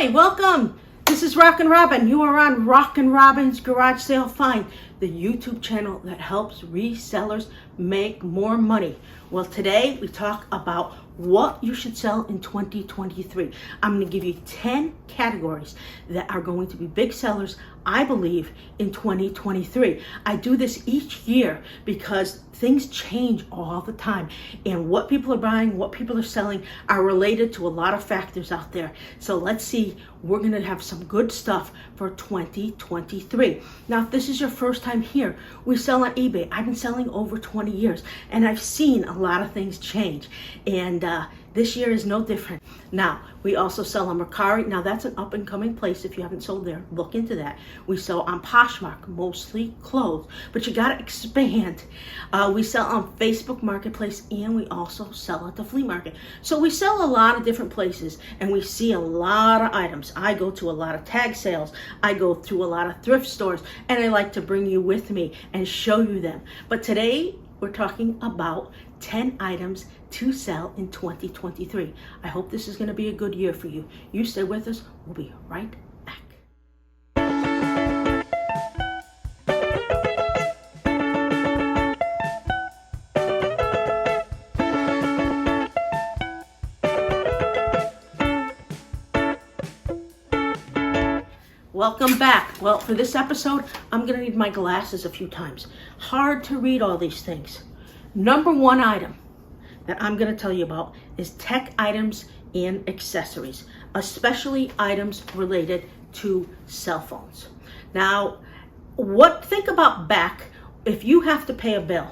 Hi, welcome. This is RockinRobin. You are on RockinRobin's Garage Sale Find, the YouTube channel that helps resellers make more money. Well, today we talk about what you should sell in 2023. I'm going to give you 10 categories that are going to be big sellers, I believe, in 2023. I do this each year because things change all the time, and what people are buying, what people are selling are related to a lot of factors out there. So let's see, we're going to have some good stuff for 2023. Now, if this is your first time here, we sell on eBay. I've been selling over 20 years, and I've seen a lot of things change, and this year is no different. Now, we also sell on Mercari. Now, that's an up-and-coming place. If you haven't sold there, look into that. We sell on Poshmark, mostly clothes, but you got to expand. We sell on Facebook Marketplace, and we also sell at the flea market. So we sell a lot of different places, and we see a lot of items. I go to a lot of tag sales. I go through a lot of thrift stores, and I like to bring you with me and show you them. But today, we're talking about 10 items to sell in 2023. I hope this is going to be a good year for you. You stay with us. We'll be right back. Welcome back. Well, for this episode, I'm going to need my glasses a few times. Hard to read all these things. Number one item that I'm going to tell you about is tech items and accessories, especially items related to cell phones. Now, think about back, if you have to pay a bill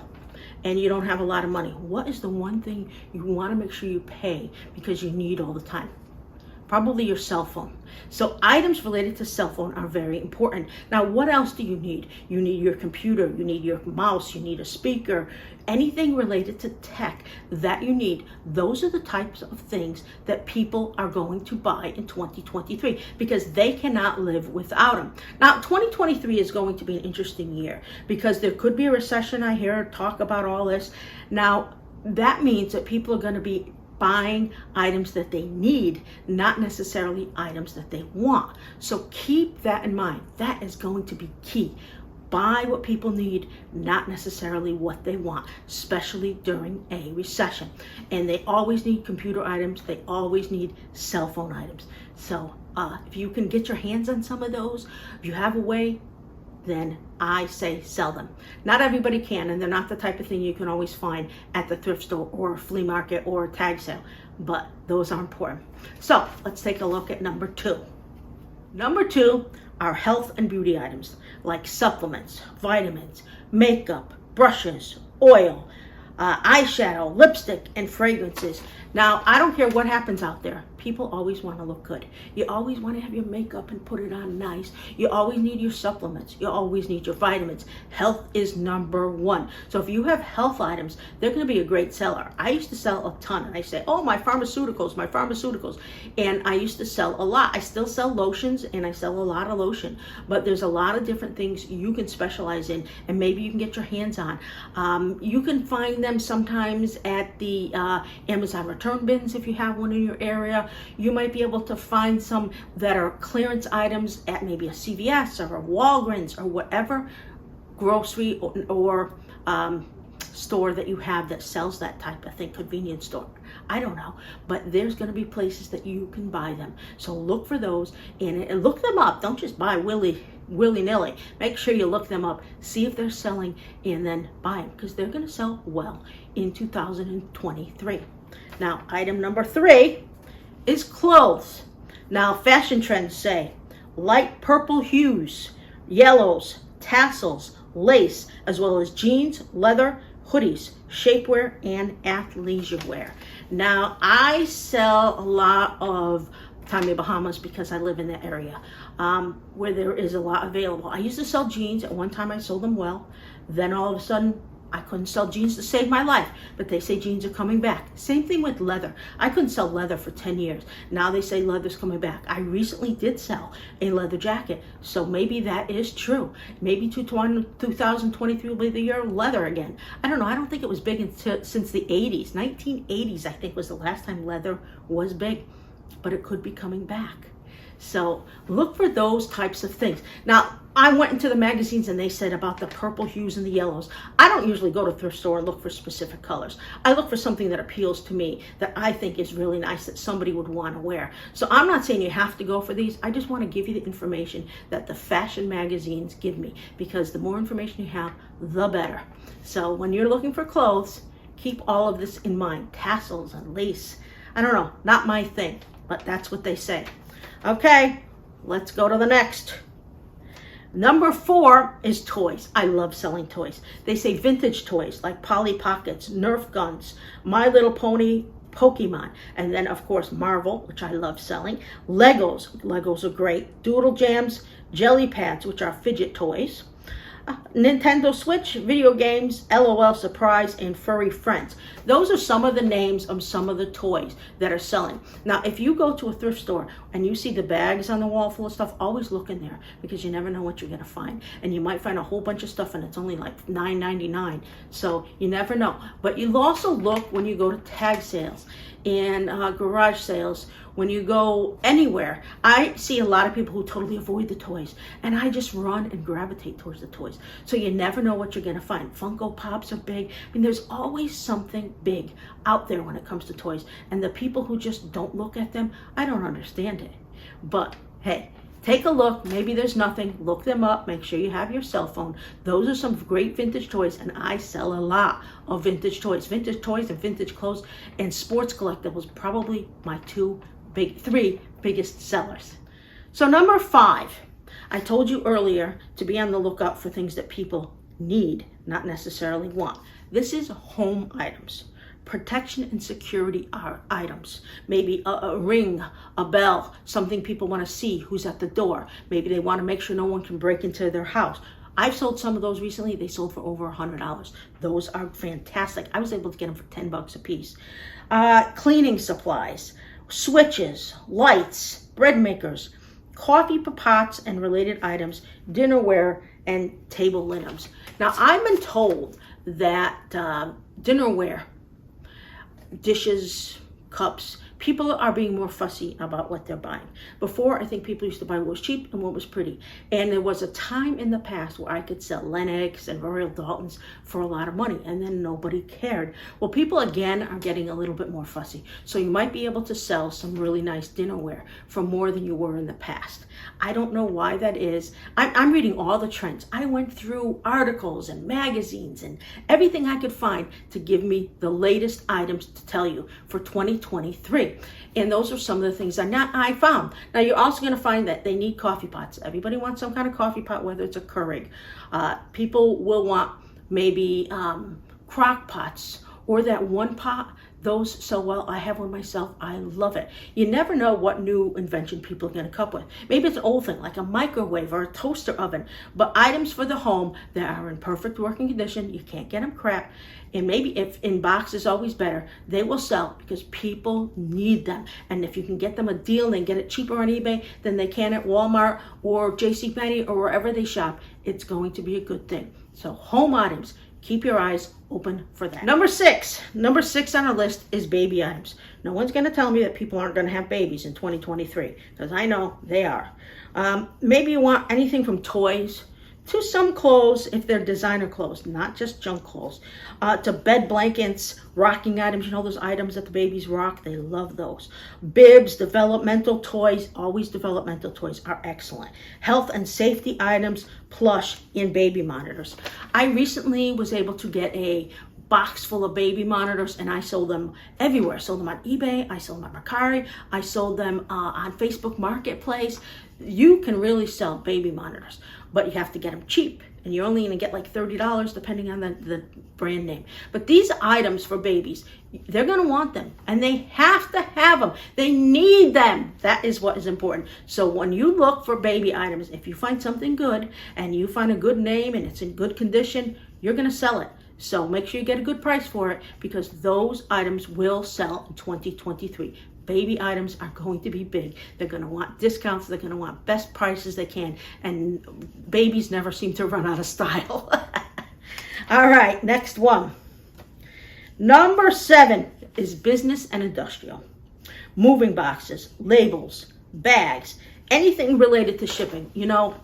and you don't have a lot of money, what is the one thing you want to make sure you pay because you need all the time? Probably your cell phone. So items related to cell phone are very important. Now, what else do you need? You need your computer, you need your mouse, you need a speaker, anything related to tech that you need. Those are the types of things that people are going to buy in 2023 because they cannot live without them. Now, 2023 is going to be an interesting year because there could be a recession. I hear talk about all this. Now, that means that people are going to be buying items that they need, not necessarily items that they want. So keep that in mind. That is going to be key. Buy what people need, not necessarily what they want, especially during a recession. And they always need computer items. They always need cell phone items. So if you can get your hands on some of those, if you have a way, then I say sell them. Not everybody can, and they're not the type of thing you can always find at the thrift store or flea market or tag sale, but those are important. So let's take a look at number two. Number two are health and beauty items like supplements, vitamins, makeup, brushes, oil, eyeshadow, lipstick, and fragrances. Now, I don't care what happens out there. People always want to look good. You always want to have your makeup and put it on nice. You always need your supplements. You always need your vitamins. Health is number one. So if you have health items, they're going to be a great seller. I used to sell a ton, and I say, oh, my pharmaceuticals. And I used to sell a lot. I still sell lotions, and I sell a lot of lotion. But there's a lot of different things you can specialize in, and maybe you can get your hands on. You can find them sometimes at the Amazon return bins if you have one in your area. You might be able to find some that are clearance items at maybe a CVS or a Walgreens or whatever grocery or store that you have that sells that type of thing, convenience store. I don't know, but there's going to be places that you can buy them. So look for those and look them up. Don't just buy willy-nilly. Make sure you look them up, see if they're selling, and then buy them because they're going to sell well in 2023. Now, item number three is clothes. Now, fashion trends say light purple hues, yellows, tassels, lace, as well as jeans, leather, hoodies, shapewear, and athleisure wear. Now, I sell a lot of Tommy Bahamas because I live in that area where there is a lot available. I used to sell jeans. At one time, I sold them well. Then all of a sudden, I couldn't sell jeans to save my life, but they say jeans are coming back. Same thing with leather. I couldn't sell leather for 10 years. Now they say leather's coming back. I recently did sell a leather jacket, so maybe that is true. Maybe 2023 will be the year of leather again. I don't know. I don't think it was big since the 80s. 1980s, I think, was the last time leather was big, but it could be coming back. So look for those types of things. Now, I went into the magazines and they said about the purple hues and the yellows. I don't usually go to thrift store and look for specific colors. I look for something that appeals to me, that I think is really nice, that somebody would want to wear. So I'm not saying you have to go for these. I just want to give you the information that the fashion magazines give me, because the more information you have, the better. So when you're looking for clothes, keep all of this in mind. Tassels and lace. I don't know, not my thing, but that's what they say. Okay, let's go to the next. Number 4 is toys. I love selling toys. They say vintage toys like Polly Pockets, Nerf guns, My Little Pony, Pokemon, and then of course Marvel, which I love selling. Legos are great. Doodle Jams, Jelly Pads, which are fidget toys. Nintendo Switch, video games, LOL Surprise, and Furry Friends. Those are some of the names of some of the toys that are selling. Now, if you go to a thrift store and you see the bags on the wall full of stuff, always look in there, because you never know what you're going to find. And you might find a whole bunch of stuff and it's only like $9.99. So you never know. But you'll also look when you go to tag sales and garage sales. When you go anywhere, I see a lot of people who totally avoid the toys, and I just run and gravitate towards the toys. So you never know what you're going to find. Funko Pops are big. I mean, there's always something big out there when it comes to toys, and the people who just don't look at them, I don't understand it. But hey, take a look. Maybe there's nothing. Look them up. Make sure you have your cell phone. Those are some great vintage toys, and I sell a lot of vintage toys and vintage clothes, and sports collectibles, probably my three biggest sellers. So number 5, I told you earlier to be on the lookout for things that people need, not necessarily want. This is home items, protection and security items. Maybe a ring, a bell, something people want to see who's at the door. Maybe they want to make sure no one can break into their house. I've sold some of those recently. They sold for over $100. Those are fantastic. I was able to get them for $10 a piece. Cleaning supplies, switches, lights, bread makers, coffee pots and related items, dinnerware, and table linens. Now, I've been told that dinnerware, dishes, cups, people are being more fussy about what they're buying. Before, I think people used to buy what was cheap and what was pretty. And there was a time in the past where I could sell Lennox and Royal Daltons for a lot of money, and then nobody cared. Well, people again are getting a little bit more fussy. So you might be able to sell some really nice dinnerware for more than you were in the past. I don't know why that is. I'm reading all the trends. I went through articles and magazines and everything I could find to give me the latest items to tell you for 2023. And those are some of the things I found. Now, you're also going to find that they need coffee pots. Everybody wants some kind of coffee pot, whether it's a Keurig. People will want maybe crock pots, or that one pot. Those sell well. I have one myself. I love it. You never know what new invention people are going to come up with. Maybe it's an old thing like a microwave or a toaster oven, but items for the home that are in perfect working condition. You can't get them crap. And maybe if in box is always better, they will sell because people need them. And if you can get them a deal and get it cheaper on eBay than they can at Walmart or JCPenney or wherever they shop, it's going to be a good thing. So home items, keep your eyes open for that. Number six on our list is baby items. No one's going to tell me that people aren't going to have babies in 2023, because I know they are. Maybe you want anything from toys to some clothes, if they're designer clothes, not just junk clothes, to bed blankets, rocking items. You know those items that the babies rock? They love those. Bibs, developmental toys. Always developmental toys are excellent. Health and safety items, plush, and baby monitors. I recently was able to get a box full of baby monitors, and I sold them everywhere. I sold them on eBay, I sold them on Mercari, I sold them on Facebook Marketplace. You can really sell baby monitors, but you have to get them cheap, and you're only going to get like $30 depending on the brand name. But these items for babies, they're going to want them, and they have to have them. They need them. That is what is important. So when you look for baby items, if you find something good and you find a good name and it's in good condition, you're going to sell it. So make sure you get a good price for it, because those items will sell in 2023. Baby items are going to be big. They're going to want discounts. They're going to want best prices they can. And babies never seem to run out of style. All right, next one. Number 7 is business and industrial. Moving boxes, labels, bags, anything related to shipping. You know,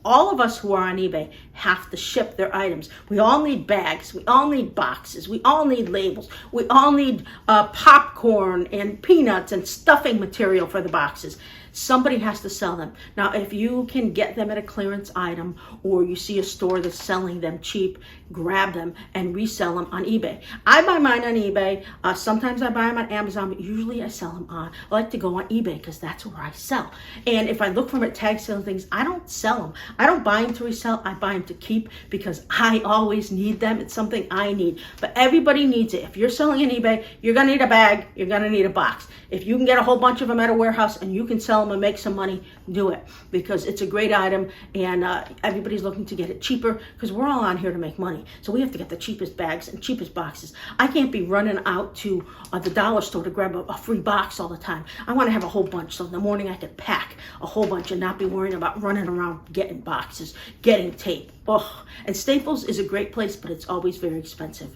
all of us who are on eBay have to ship their items. We all need bags. We all need boxes. We all need labels. We all need popcorn and peanuts and stuffing material for the boxes. Somebody has to sell them. Now, if you can get them at a clearance item, or you see a store that's selling them cheap, grab them and resell them on eBay. I buy mine on eBay. Sometimes I buy them on Amazon, but usually I sell them on. I like to go on eBay because that's where I sell. And if I look for them at tag sale and things, I don't sell them. I don't buy them to resell. I buy them to keep because I always need them. It's something I need. But everybody needs it. If you're selling on eBay, you're going to need a bag. You're going to need a box. If you can get a whole bunch of them at a warehouse and you can sell them and make some money, do it, because it's a great item, and everybody's looking to get it cheaper because we're all on here to make money. So we have to get the cheapest bags and cheapest boxes. I can't be running out to the dollar store to grab a free box all the time. I want to have a whole bunch, so in the morning I could pack a whole bunch and not be worrying about running around getting boxes, getting tape. Oh, and Staples is a great place, but it's always very expensive.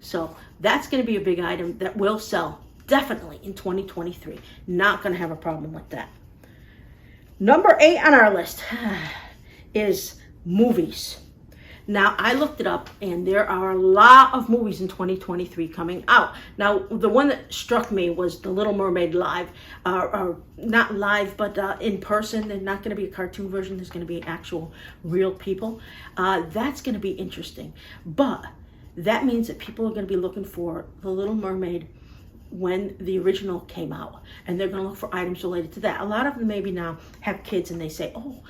So that's going to be a big item that will sell definitely in 2023. Not going to have a problem with that. Number 8 on our list is movies. Now, I looked it up, and there are a lot of movies in 2023 coming out. Now, the one that struck me was The Little Mermaid live, or not live, but in person. There's not going to be a cartoon version. There's going to be actual real people. That's going to be interesting. But that means that people are going to be looking for The Little Mermaid when the original came out, and they're going to look for items related to that. A lot of them maybe now have kids, and they say, oh,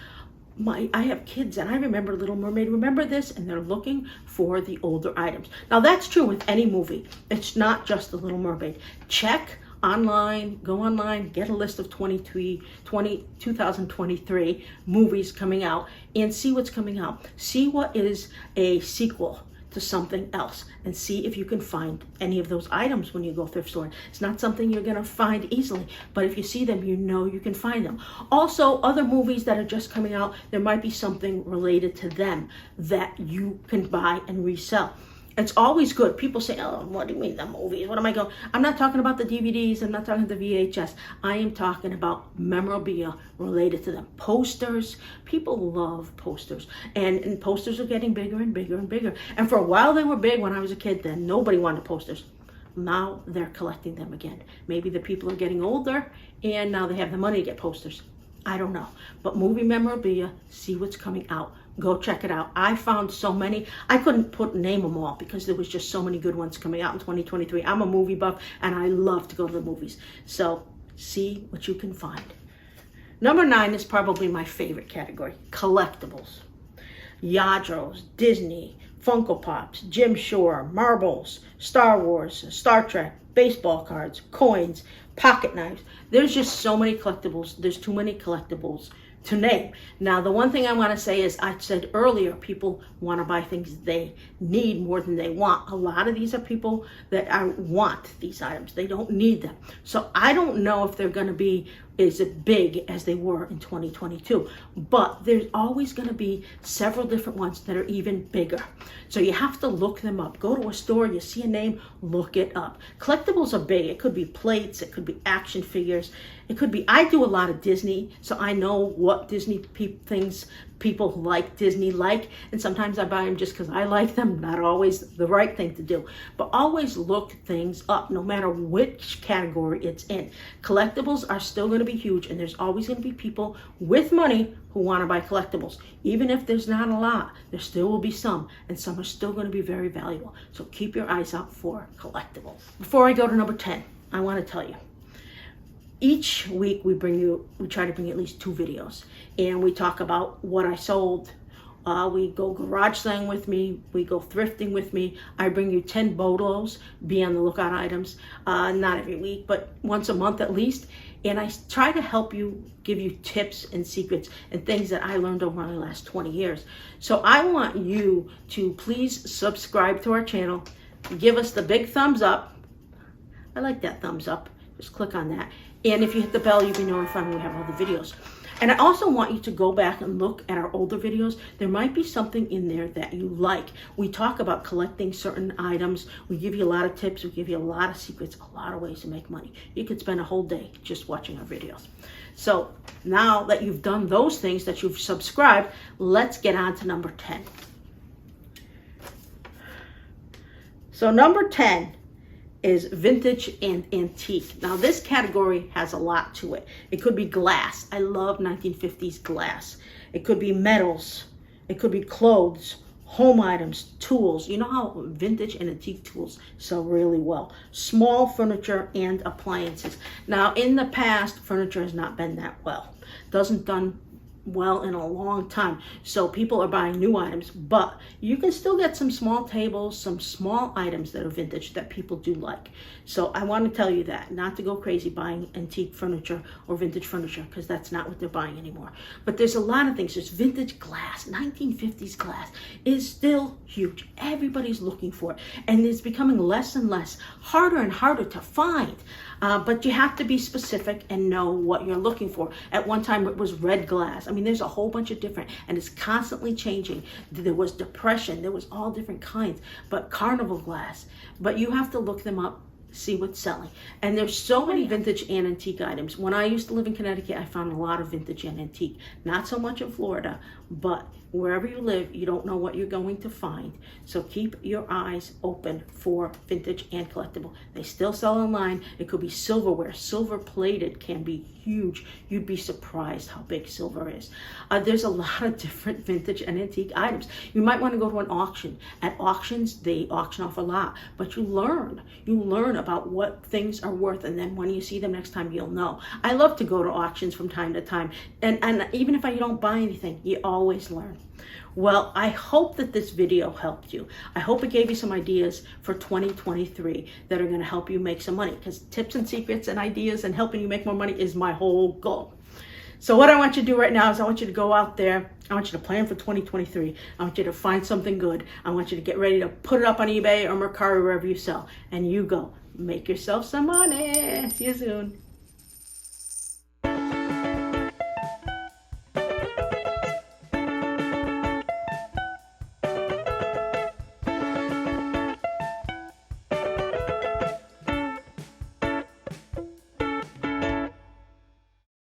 I have kids and I remember Little Mermaid, remember this? And they're looking for the older items. Now that's true with any movie. It's not just the Little Mermaid. Check online, go online, get a list of 2023 movies coming out and see what's coming out. See what is a sequel to something else, and see if you can find any of those items when you go thrift store. It's not something you're going to find easily, but if you see them, you know you can find them. Also, other movies that are just coming out, there might be something related to them that you can buy and resell. It's always good. People say, oh, what do you mean the movies? What am I going? I'm not talking about the DVDs. I'm not talking the VHS. I am talking about memorabilia related to them. Posters. People love posters. And posters are getting bigger and bigger and bigger. And for a while they were big when I was a kid. Then nobody wanted posters. Now they're collecting them again. Maybe the people are getting older and now they have the money to get posters. I don't know. But movie memorabilia, see what's coming out. Go check it out. I found so many. I couldn't name them all because there was just so many good ones coming out in 2023. I'm a movie buff and I love to go to the movies. So see what you can find. Number 9 is probably my favorite category. Collectibles. Yadros, Disney, Funko Pops, Jim Shore, marbles, Star Wars, Star Trek, baseball cards, coins, pocket knives. There's just so many collectibles. There's too many collectibles to name. Now, the one thing I want to say is, I said earlier, people want to buy things they need more than they want. A lot of these are people that want these items. They don't need them. So I don't know if they're going to be as big as they were in 2022. But there's always going to be several different ones that are even bigger. So you have to look them up. Go to a store, you see a name, look it up. Collectibles are big. It could be plates, it could be action figures. It could be, I do a lot of Disney, so I know what Disney things people who like Disney like, and sometimes I buy them just because I like them. Not always the right thing to do, but always look things up, no matter which category it's in. Collectibles are still going to be huge, and there's always going to be people with money who want to buy collectibles. Even if there's not a lot, there still will be some, and some are still going to be very valuable. So keep your eyes out for collectibles. Before I go to number 10, I want to tell you, each week we try to bring at least 2 videos, and we talk about what I sold. We go garage selling with me, we go thrifting with me. I bring you 10 BODOs, be on the lookout items, not every week, but once a month at least. And I try to help you, give you tips and secrets and things that I learned over the last 20 years. So I want you to please subscribe to our channel, give us the big thumbs up. I like that thumbs up. Just click on that. And if you hit the bell, you'll be notified when we have all the videos. And I also want you to go back and look at our older videos. There might be something in there that you like. We talk about collecting certain items. We give you a lot of tips. We give you a lot of secrets, a lot of ways to make money. You could spend a whole day just watching our videos. So now that you've done those things, that you've subscribed, let's get on to number 10. So number 10 is vintage and antique. Now this category has a lot to it. It could be glass. I love 1950s glass. It could be metals. It could be clothes, home items, tools. You know how vintage and antique tools sell really well. Small furniture and appliances. Now in the past, furniture has not been that well. Doesn't done well in a long time, so people are buying new items, but you can still get some small tables, some small items that are vintage that people do like. So I want to tell you that, not to go crazy buying antique furniture or vintage furniture, because that's not what they're buying anymore. But there's a lot of things. There's vintage glass. 1950s glass is still huge. Everybody's looking for it, and it's becoming less and less, harder and harder to find. But you have to be specific and know what you're looking for. At one time it was red glass. I mean, there's a whole bunch of different, and it's constantly changing. There was depression, there was all different kinds, but carnival glass. But you have to look them up, see what's selling. And there's so many vintage and antique items. When I used to live in Connecticut, I found a lot of vintage and antique. Not so much in Florida, but wherever you live, you don't know what you're going to find. So keep your eyes open for vintage and collectible. They still sell online. It could be silverware. Silver plated can be huge. You'd be surprised how big silver is. There's a lot of different vintage and antique items. You might want to go to an auction. At auctions, they auction off a lot, but you learn about what things are worth, and then when you see them next time, you'll know. I love to go to auctions from time to time, and even if I don't buy anything, you always learn. Well, I hope that this video helped you. I hope it gave you some ideas for 2023 that are going to help you make some money, because tips and secrets and ideas and helping you make more money is my whole goal. So what I want you to do right now is I want you to go out there. I want you to plan for 2023. I want you to find something good. I want you to get ready to put it up on eBay or Mercari, wherever you sell. And you go. Make yourself some money. See you soon.